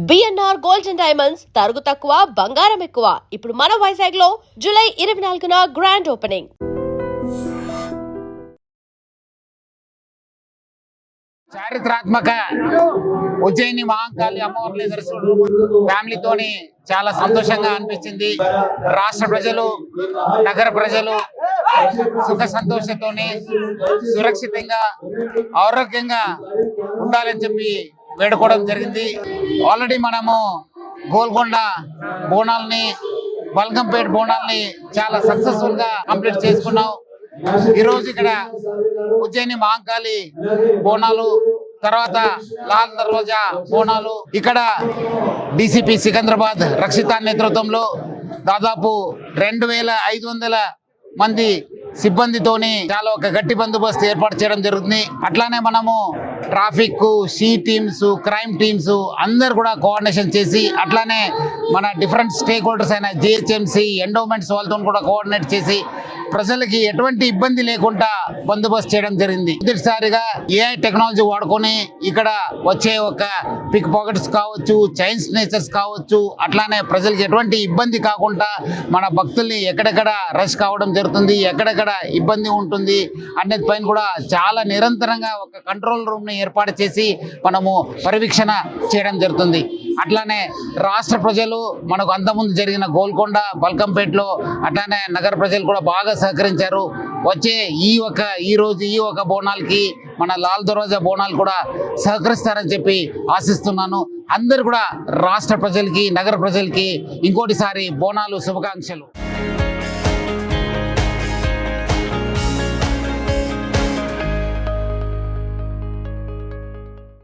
BNR gold and diamonds తరుగు తక్కువ బంగారం ఎక్కువ. ఇప్పుడు మన వైజాగ్ లో జూలై 24న గ్రాండ్ ఓపెనింగ్. చారిత్రాత్మక ఉజ్జయిని మహాకాళి అమ్మవారి దర్శనం ఫ్యామిలీతోని చాలా సంతోషంగా అనిపించింది. రాష్ట్ర ప్రజలు, నగర ప్రజలు సుఖ సంతోషంతోని సురక్షితంగా ఆరోగ్యంగా ఉండాలని చెప్పి వేడుకోవడం జరిగింది. ఆల్రెడీ మనము గోల్కొండ బోనాల్ని, బల్గంపేట బోనాల్ని చాలా సక్సెస్ఫుల్ గా కంప్లీట్ చేసుకున్నాం. ఈ రోజు ఇక్కడ ఉజ్జయిని మహాకాళి బోనాలు, తర్వాత లాల్ దర్వాజా బోనాలు, ఇక్కడ డీసీపీ సికింద్రాబాద్ రక్షిత నేతృత్వంలో దాదాపు 2500 మంది సిబ్బందితోని చాలా ఒక గట్టి బందోబస్తు ఏర్పాటు చేయడం జరుగుతుంది. అట్లానే మనము traffic, SHE teams, crime teams అందరు కూడా కోఆర్డినేషన్ చేసి, అట్లానే మన డిఫరెంట్ స్టేక్ హోల్డర్స్ అయిన జిహెచ్ఎంసి, ఎండోమెంట్స్ వాళ్ళతో కూడా కోఆర్డినేట్ చేసి ప్రజలకి ఎటువంటి ఇబ్బంది లేకుండా బందోబస్తు చేయడం జరిగింది. మొదటిసారిగా ఏఐ టెక్నాలజీ వాడుకొని ఇక్కడ వచ్చే ఒక పిక్ పాకెట్స్ కావచ్చు, చైన్ స్నేచర్స్ కావచ్చు, అట్లానే ప్రజలకి ఎటువంటి ఇబ్బంది కాకుండా మన భక్తుల్ని ఎక్కడెక్కడ రష్ కావడం జరుగుతుంది, ఎక్కడెక్కడ ఇబ్బంది ఉంటుంది అనేది పైన కూడా చాలా నిరంతరంగా ఒక కంట్రోల్ రూమ్ ని ఏర్పాటు చేసి మనము పర్యవేక్షణ చేయడం జరుగుతుంది. అట్లానే రాష్ట్ర ప్రజలు మనకు అంతకుముందు జరిగిన గోల్కొండ, బల్కంపేటలో అట్లానే నగర ప్రజలు కూడా బాగా సహకరించారు. వచ్చే ఈ రోజు ఈ ఒక బోనాలకి మన లాల్ దర్వాజా బోనాలు కూడా సహకరిస్తారని చెప్పి ఆశిస్తున్నాను. అందరు కూడా రాష్ట్ర ప్రజలకి, నగర ప్రజలకి ఇంకోటిసారి బోనాలు శుభాకాంక్షలు.